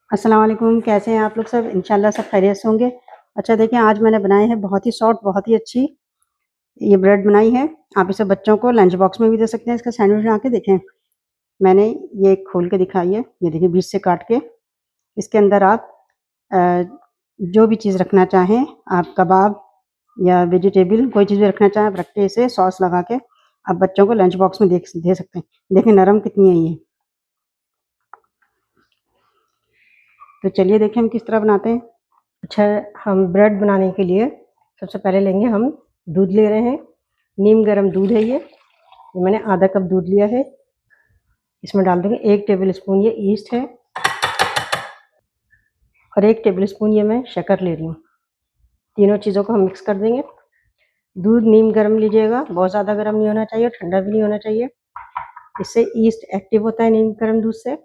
अस्सलाम वालेकुम, कैसे हैं आप लोग सब? इंशाल्लाह सब खैरियत से होंगे। अच्छा देखें, आज मैंने बनाए हैं बहुत ही सॉफ्ट, बहुत ही अच्छी ये ब्रेड बनाई है। आप इसे बच्चों को लंच बॉक्स में भी दे सकते हैं, इसका सैंडविच बना के। देखें, मैंने ये खोल के दिखाई है, ये देखिए बीच से काट के। इसके अंदर आप अ, जो भी चीज़ रखना चाहें, आप कबाब या वेजिटेबल कोई चीज़ भी रखना चाहें, आप रख के इसे सॉस लगा के आप बच्चों को लंच बॉक्स में दे सकते हैं। देखें नरम कितनी है ये। तो चलिए देखें हम किस तरह बनाते हैं। अच्छा, हम ब्रेड बनाने के लिए सबसे पहले लेंगे हम दूध ले रहे हैं। नीम गर्म दूध है ये मैंने आधा कप दूध लिया है। इसमें डाल देंगे 1 टेबल स्पून ये ईस्ट है और 1 टेबल स्पून ये मैं शक्कर ले रही हूँ। तीनों चीज़ों को हम मिक्स कर देंगे। दूध नीम गर्म लीजिएगा, बहुत ज़्यादा गर्म नहीं होना चाहिए, ठंडा भी नहीं होना चाहिए। इससे ईस्ट एक्टिव होता है नीम गर्म दूध से।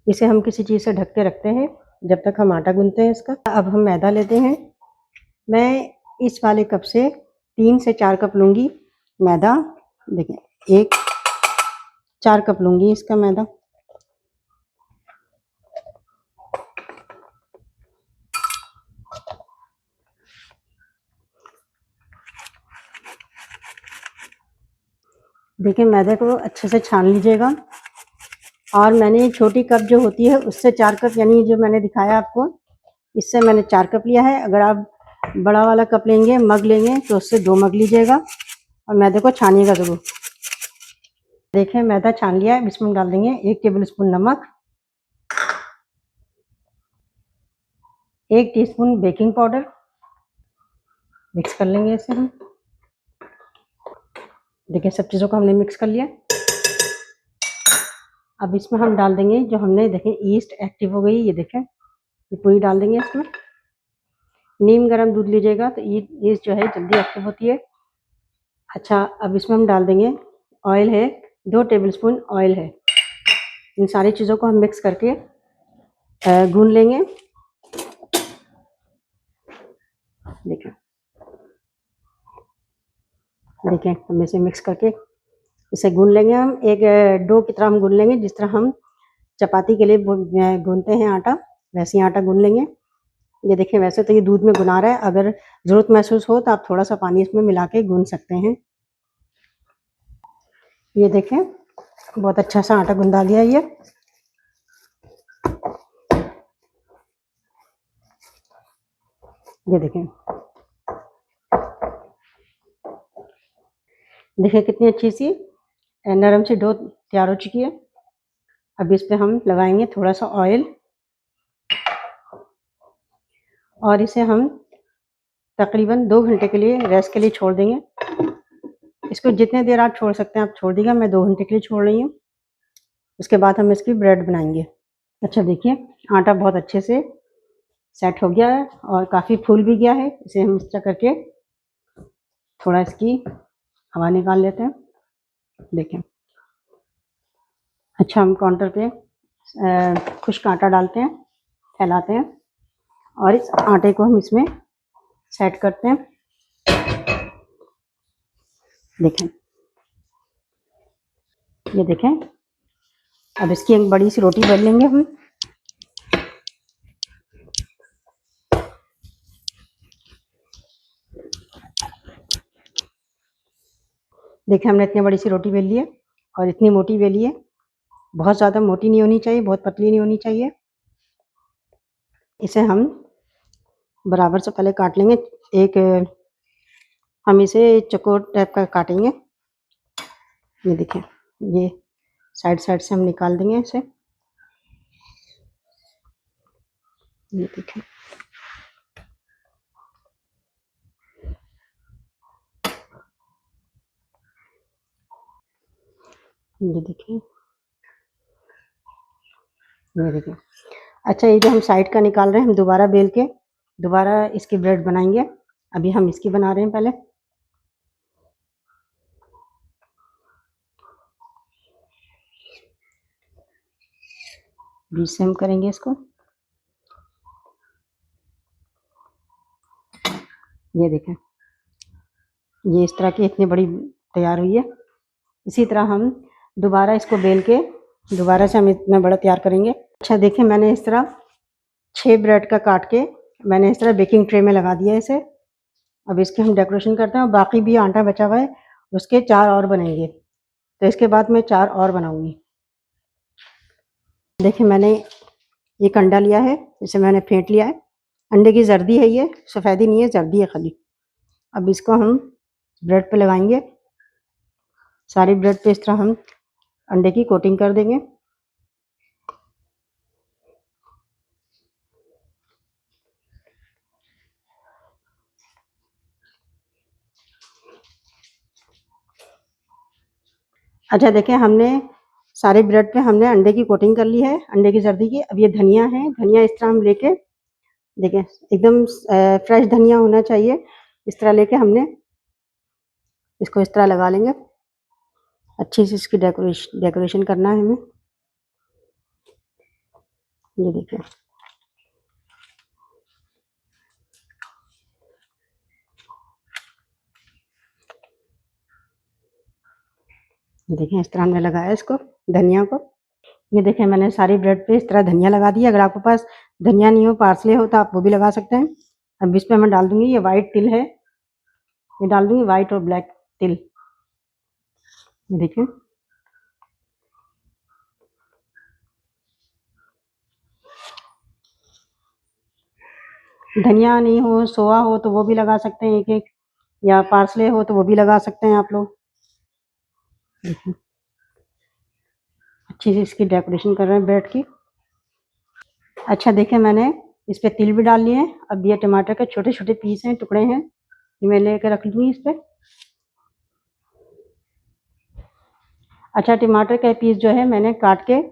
इसे हम किसी चीज़ से ढक के रखते हैं जब तक हम आटा गूंथते हैं इसका। अब हम मैदा लेते हैं। मैं इस वाले कप से 3 से 4 कप लूँगी मैदा। देखें, 4 कप लूँगी इसका मैदा। देखिए, मैदे को अच्छे से छान लीजिएगा। और मैंने छोटी कप जो होती है उससे 4 कप, यानी जो मैंने दिखाया आपको, इससे मैंने 4 कप लिया है। अगर आप बड़ा वाला कप लेंगे, मग लेंगे, तो उससे 2 मग लीजिएगा और मैदे को छानिएगा ज़रूर। देखें, मैदा छान लिया है। इसमें डाल देंगे 1 टेबल स्पून नमक, 1 टीस्पून बेकिंग पाउडर। मिक्स कर लेंगे इसे हम। देखिए, सब चीज़ों को हमने मिक्स कर लिया। अब इसमें हम डाल देंगे जो हमने, देखें ईस्ट एक्टिव हो गई, ये देखें, ये पूरी डाल देंगे इसमें। नीम गर्म दूध लीजिएगा तो ईस्ट जो है जल्दी एक्टिव होती है। अच्छा, अब इसमें हम डाल देंगे ऑयल है, 2 टेबलस्पून ऑयल है। इन सारी चीज़ों को हम मिक्स करके गूंद लेंगे। देखें हम इसे मिक्स करके इसे गूंद लेंगे। हम एक डो की तरह हम गूंद लेंगे, जिस तरह हम चपाती के लिए गूंदते हैं आटा, वैसे ही आटा गूंद लेंगे। ये देखें, वैसे तो ये दूध में गुना रहा है, अगर ज़रूरत महसूस हो तो आप थोड़ा सा पानी इसमें मिला के गूंद सकते हैं। ये देखें, बहुत अच्छा सा आटा गूंदा गया ये। ये देखें, देखिए कितनी अच्छी सी नरम सी डो तैयार हो चुकी है। अब इस पे हम लगाएंगे थोड़ा सा ऑयल और इसे हम तकरीबन 2 घंटे के लिए रेस्ट के लिए छोड़ देंगे। इसको जितने देर आप छोड़ सकते हैं आप छोड़ दीजिएगा। मैं 2 घंटे के लिए छोड़ रही हूँ। उसके बाद हम इसकी ब्रेड बनाएंगे। अच्छा देखिए, आटा बहुत अच्छे से सेट हो गया है और काफ़ी फूल भी गया है। इसे हम इस तरह करके थोड़ा इसकी हवा निकाल लेते हैं। देखें, अच्छा, हम काउंटर पे खुश्क आटा डालते हैं, फैलाते हैं और इस आटे को हम इसमें सेट करते हैं। देखें, ये देखें, अब इसकी एक बड़ी सी रोटी बेल लेंगे हम। देखें, हमने इतनी बड़ी सी रोटी बेल ली है और इतनी मोटी बेली है। बहुत ज़्यादा मोटी नहीं होनी चाहिए, बहुत पतली नहीं होनी चाहिए। इसे हम बराबर से पहले काट लेंगे। एक हम इसे चौकोर टाइप का काटेंगे। ये देखें, ये साइड साइड से हम निकाल देंगे इसे। ये देखें, ये देखें, ये देखें। अच्छा, ये जो हम साइड का निकाल रहे हैं, हम दोबारा बेल के दोबारा इसकी ब्रेड बनाएंगे। अभी हम इसकी बना रहे हैं पहले। बीच से हम करेंगे इसको। ये देखें, ये इस तरह की इतनी बड़ी तैयार हुई है। इसी तरह हम दोबारा इसको बेल के दोबारा से हम इतना बड़ा तैयार करेंगे। अच्छा देखिए, मैंने इस तरह 6 ब्रेड का काट के मैंने इस तरह बेकिंग ट्रे में लगा दिया है इसे। अब इसके हम डेकोरेशन करते हैं और बाकी भी आटा बचा हुआ है, उसके 4 और बनेंगे। तो इसके बाद मैं 4 और बनाऊंगी। देखिए मैंने एक अंडा लिया है, इसे मैंने फेंट लिया है। अंडे की जर्दी है, ये सफ़ेदी नहीं है, जर्दी है खाली। अब इसको हम ब्रेड पे लगाएंगे। सारी ब्रेड पे इस तरह हम अंडे की कोटिंग कर देंगे। अच्छा देखिए हमने सारे ब्रेड पे हमने अंडे की कोटिंग कर ली है, अंडे की जर्दी की। अब ये धनिया है, धनिया इस तरह हम लेके देखिए एकदम फ्रेश धनिया होना चाहिए। इस तरह लेके हमने इसको इस तरह लगा लेंगे। अच्छी से इसकी डेकोरेशन करना है हमें। ये देखिए इस तरह हमने लगाया इसको, धनिया को। ये देखिए मैंने सारी ब्रेड पे इस तरह धनिया लगा दिया। अगर आपके पास धनिया नहीं हो, पार्सले हो, तो आप वो भी लगा सकते हैं। अब इस पे मैं डाल दूंगी ये वाइट तिल है, ये डाल दूंगी वाइट और ब्लैक तिल। ये देखिए धनिया नहीं हो, सोया हो तो वो भी लगा सकते हैं एक एक, या पार्सले हो तो वो भी लगा सकते हैं आप लोग। देखिए अच्छी से इसकी डेकोरेशन कर रहे हैं ब्रेड की। अच्छा देखिए मैंने इस पे तिल भी डाल लिए हैं। अब ये टमाटर के छोटे छोटे पीस हैं, टुकड़े हैं, मैं लेकर रख लूँगी इस पे। अच्छा टमाटर के पीस जो है मैंने काट के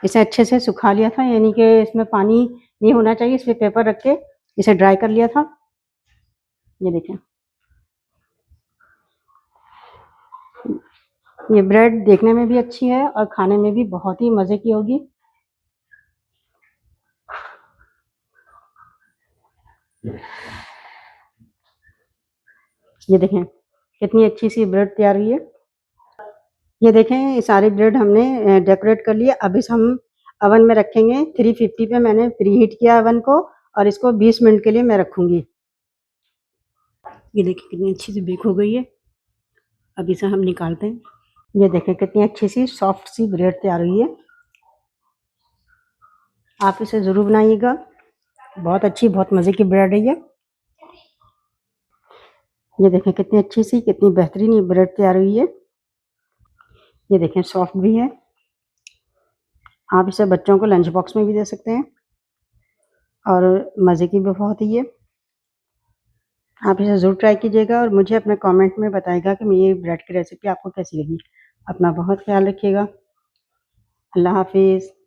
इसे अच्छे से सुखा लिया था, यानी कि इसमें पानी नहीं होना चाहिए। इस पे पेपर रख के इसे ड्राई कर लिया था। ये देखें ये ब्रेड देखने में भी अच्छी है और खाने में भी बहुत ही मज़े की होगी। ये देखें कितनी अच्छी सी ब्रेड तैयार हुई है। ये देखें ये सारी ब्रेड हमने डेकोरेट कर लिए। अब इस हम अवन में रखेंगे 350 पे मैंने प्री हीट किया अवन को, और इसको 20 मिनट के लिए मैं रखूँगी। ये देखिए कितनी अच्छी सी बेक हो गई है। अब इसे हम निकालते हैं। ये देखें कितनी अच्छी सी सॉफ्ट सी ब्रेड तैयार हुई है। आप इसे ज़रूर बनाइएगा, बहुत अच्छी बहुत मज़े की ब्रेड है ये देखें कितनी अच्छी सी कितनी बेहतरीन ये ब्रेड तैयार हुई है। ये देखें सॉफ्ट भी है। आप इसे बच्चों को लंच बॉक्स में भी दे सकते हैं और मज़े की भी बहुत ही है। आप इसे ज़रूर ट्राई कीजिएगा और मुझे अपने कमेंट में बताइएगा कि मेरी ब्रेड की रेसिपी आपको कैसी लगी। अपना बहुत ख्याल रखिएगा। अल्लाह हाफिज़।